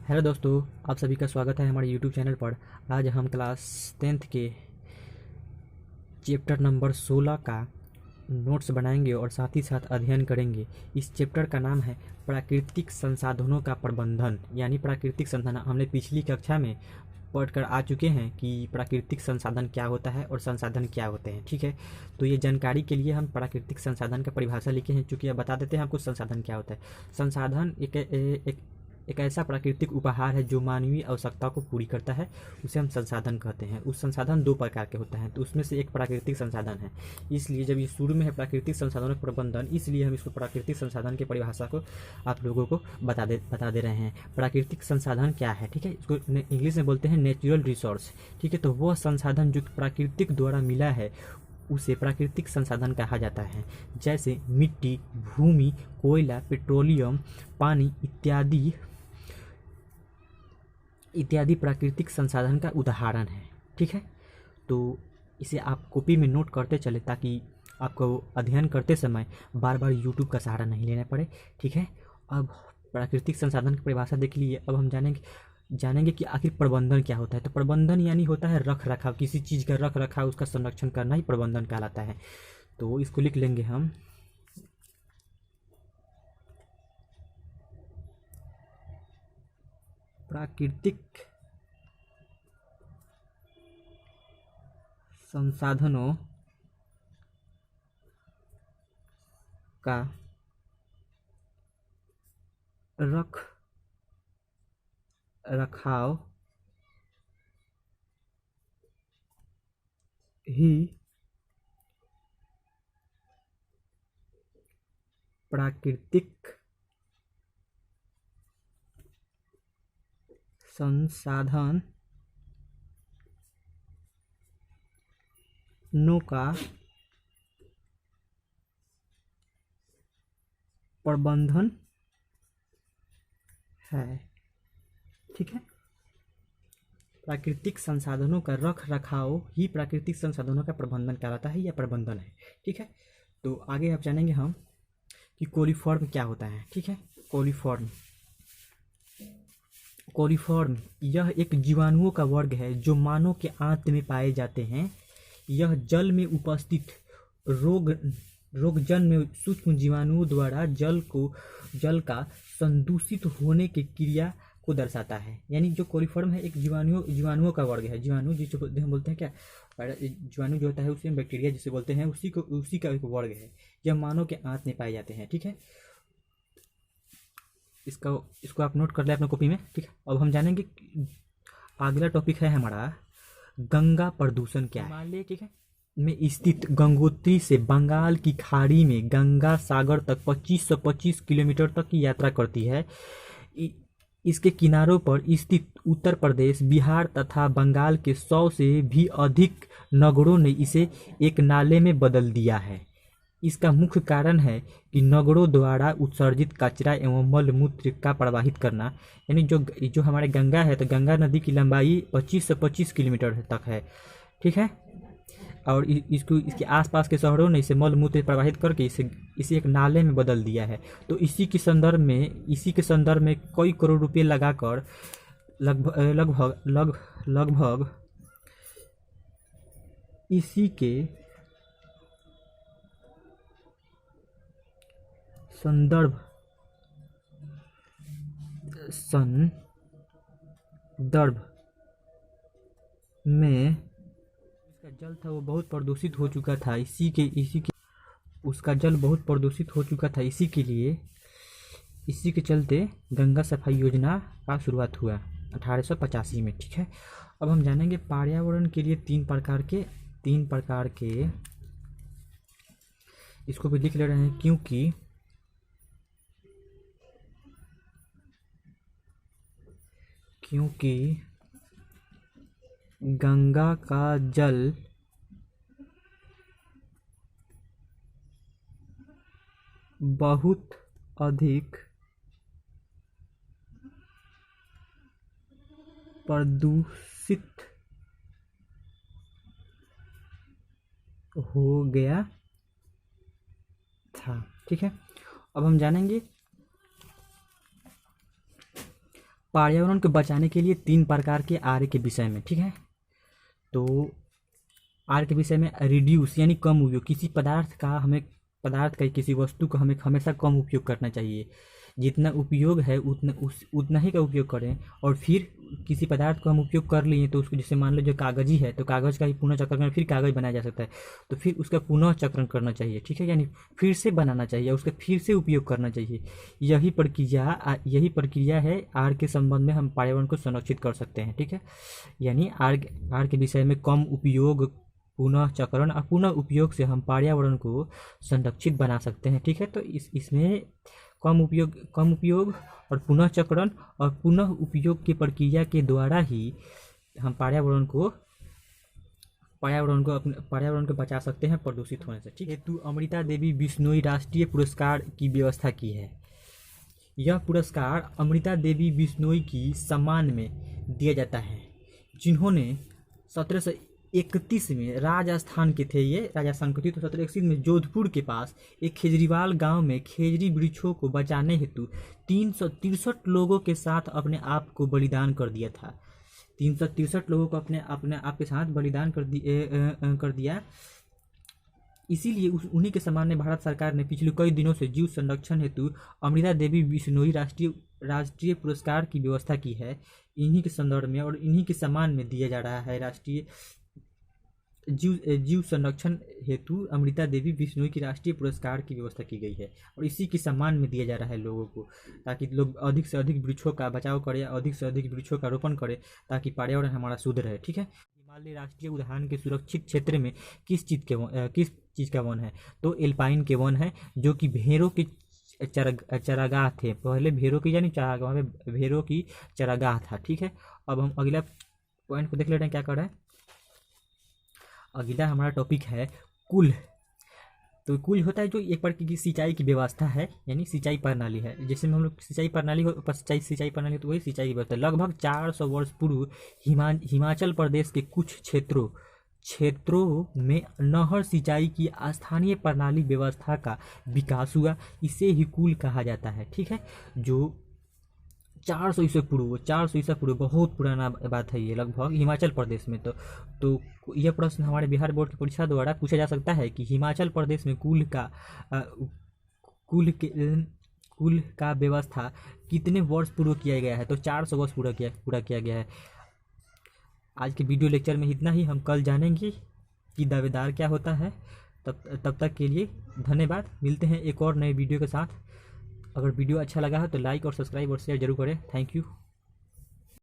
Hello दोस्तों, आप सभी का स्वागत है हमारे यूट्यूब चैनल पर। आज हम क्लास 10th के चैप्टर नंबर 16 का नोट्स बनाएंगे और साथ ही साथ अध्ययन करेंगे। इस चैप्टर का नाम है प्राकृतिक संसाधनों का प्रबंधन, यानी प्राकृतिक संसाधन। हमने पिछली कक्षा में पढ़कर आ चुके हैं कि प्राकृतिक संसाधन क्या होता है और संसाधन क्या होते हैं। ठीक है, तो ये जानकारी के लिए हम प्राकृतिक संसाधन का परिभाषा लिखे हैं। चूँकि अब बता देते हैं आपको संसाधन क्या होता है। संसाधन एक ऐसा प्राकृतिक उपहार है जो मानवीय आवश्यकता को पूरी करता है, उसे हम संसाधन कहते हैं। उस संसाधन दो प्रकार के होते हैं, तो उसमें से एक प्राकृतिक संसाधन है। इसलिए जब ये शुरू में है प्राकृतिक संसाधनों का प्रबंधन, इसलिए हम इसको प्राकृतिक संसाधन की परिभाषा को आप लोगों को बता दे रहे हैं। प्राकृतिक संसाधन क्या है, ठीक है, इसको इंग्लिश में बोलते हैं नेचुरल रिसोर्स। ठीक है, तो वह संसाधन जो प्राकृतिक द्वारा मिला है उसे प्राकृतिक संसाधन कहा जाता है। जैसे मिट्टी, भूमि, कोयला, पेट्रोलियम, पानी इत्यादि प्राकृतिक संसाधन का उदाहरण है। ठीक है, तो इसे आप कॉपी में नोट करते चले ताकि आपको अध्ययन करते समय बार बार यूट्यूब का सहारा नहीं लेना पड़े। ठीक है, अब प्राकृतिक संसाधन की परिभाषा देख लीजिए। अब हम जानेंगे कि आखिर प्रबंधन क्या होता है। तो प्रबंधन यानी होता है रख रखाव, किसी चीज़ का रख रखाव, उसका संरक्षण करना ही प्रबंधन कहलाता है। तो इसको लिख लेंगे हम। प्राकृतिक संसाधनों का रख रखाव ही प्राकृतिक संसाधनों का प्रबंधन है। ठीक है, प्राकृतिक संसाधनों का रख रखाव ही प्राकृतिक संसाधनों का प्रबंधन कहलाता है या प्रबंधन है। ठीक है, तो आगे आप जानेंगे हम कि कोलीफॉर्म क्या होता है। ठीक है, कोलीफॉर्म यह एक जीवाणुओं का वर्ग है जो मानव के आंत में पाए जाते हैं। यह जल में उपस्थित रोगजन्य सूक्ष्म जीवाणुओं द्वारा जल का संदूषित होने की क्रिया को दर्शाता है। यानी जो कोलीफॉर्म है एक जीवाणुओं का वर्ग है। जीवाणु जिसे हम बोलते हैं क्या, जीवाणु जो होता है उसे बैक्टीरिया जिसे बोलते हैं, उसी का एक वर्ग है। यह मानव के आंत में पाए जाते हैं। ठीक है, इसको आप नोट कर ले अपने कॉपी में। ठीक है, अब हम जानेंगे अगला टॉपिक है हमारा गंगा प्रदूषण क्या है। हिमालय, ठीक है, में स्थित गंगोत्री से बंगाल की खाड़ी में गंगा सागर तक 2525 किलोमीटर तक की यात्रा करती है। इसके किनारों पर स्थित उत्तर प्रदेश, बिहार तथा बंगाल के 100 से भी अधिक नगरों ने इसे एक नाले में बदल दिया है। इसका मुख्य कारण है कि नगरों द्वारा उत्सर्जित कचरा एवं मल मूत्र का प्रवाहित करना। यानी जो हमारे गंगा है, तो गंगा नदी की लंबाई 25 से 25 किलोमीटर तक है। ठीक है, और इसके आसपास के शहरों ने इसे मल मूत्र प्रवाहित करके इसे एक नाले में बदल दिया है। तो इसी के संदर्भ में कई करोड़ रुपए लगाकर लगभग इसी के संदर्भ में उसका जल था वो बहुत प्रदूषित हो चुका था। उसका जल बहुत प्रदूषित हो चुका था। इसी के चलते गंगा सफाई योजना का शुरुआत हुआ 1885 में। ठीक है, अब हम जानेंगे पर्यावरण के लिए तीन प्रकार के इसको भी लिख ले रहे हैं क्योंकि गंगा का जल बहुत अधिक प्रदूषित हो गया था। ठीक है, अब हम जानेंगे पर्यावरण को बचाने के लिए 3 प्रकार के आर के विषय में, ठीक है। तो आर के विषय में रिड्यूस यानी कम उपयोग, किसी पदार्थ का किसी वस्तु का हमें हमेशा कम उपयोग करना चाहिए, जितना उपयोग है उतना ही का उपयोग करें। और फिर किसी पदार्थ को हम उपयोग कर लिए तो उसको, जैसे मान लो जो कागजी है तो कागज़ का ही पुनः चक्रण कर फिर कागज़ बनाया जा सकता है, तो फिर उसका पुनः चक्रण करना चाहिए, ठीक है, यानी फिर से बनाना चाहिए, उसका फिर से उपयोग करना चाहिए। यही प्रक्रिया है आर के संबंध में हम पर्यावरण को संरक्षित कर सकते हैं, ठीक है। यानी आर के विषय में कम उपयोग, पुनः चक्रण और पुनः उपयोग से हम पर्यावरण को संरक्षित बना सकते हैं, ठीक है। तो इसमें कम उपयोग और पुनः चक्रण और पुनः उपयोग की प्रक्रिया के द्वारा ही हम पर्यावरण को बचा सकते हैं प्रदूषित होने से, ठीक है। हेतु अमृता देवी बिश्नोई राष्ट्रीय पुरस्कार की व्यवस्था की है। यह पुरस्कार अमृता देवी बिश्नोई की सम्मान में दिया जाता है, जिन्होंने 1731 में राजस्थान के थे, ये राजस्थान के थे। तो 1731 में जोधपुर के पास एक खेजरीवाल गांव में खेजड़ी वृक्षों को बचाने हेतु 363 लोगों के साथ अपने आप को बलिदान कर दिया था। 363 लोगों को अपने आप के साथ बलिदान कर दिया। इसीलिए उन्हीं के सम्मान में भारत सरकार ने पिछले कई दिनों से जीव संरक्षण हेतु अमृता देवी बिश्नोई राष्ट्रीय पुरस्कार की व्यवस्था की है। इन्हीं के संदर्भ में और इन्हीं के सम्मान में दिया जा रहा है राष्ट्रीय जीव संरक्षण हेतु अमृता देवी बिश्नोई की राष्ट्रीय पुरस्कार की व्यवस्था की गई है, और इसी के सम्मान में दिया जा रहा है लोगों को, ताकि लोग अधिक से अधिक वृक्षों का बचाव करें, अधिक से अधिक वृक्षों का रोपण करें, ताकि पर्यावरण हमारा शुद्ध रहे, ठीक है। हिमालय राष्ट्रीय उद्यान के सुरक्षित क्षेत्र में किस चीज़ का वन है? तो एल्पाइन के वन है, जो कि भेड़ों की चरागाह थे। पहले भेड़ों की यानी चरागाह, वहाँ पे भेड़ों की चरागाह था, ठीक है। अब हम अगला पॉइंट को देख लेते हैं क्या कर रहा है। अगला हमारा टॉपिक है कुल। तो कुल होता है जो एक प्रकार की सिंचाई की व्यवस्था है, यानी सिंचाई प्रणाली है। जैसे हम लोग सिंचाई प्रणाली तो वही सिंचाई की व्यवस्था। लगभग 400 वर्ष पूर्व हिमाचल प्रदेश के कुछ क्षेत्रों में नहर सिंचाई की स्थानीय प्रणाली व्यवस्था का विकास हुआ। इसे ही कुल कहा जाता है, ठीक है। जो 400 ईसा पूर्व बहुत पुराना बात है ये, लगभग हिमाचल प्रदेश में। तो यह प्रश्न हमारे बिहार बोर्ड की परीक्षा द्वारा पूछा जा सकता है कि हिमाचल प्रदेश में कुल का व्यवस्था कितने वर्ष पूर्व किया गया है? तो 400 वर्ष पूरा किया गया है। आज के वीडियो लेक्चर में इतना ही। हम कल जानेंगे कि दावेदार क्या होता है। तब तक के लिए धन्यवाद। मिलते हैं एक और नए वीडियो के साथ। अगर वीडियो अच्छा लगा है तो लाइक और सब्सक्राइब और शेयर जरूर करें। Thank you.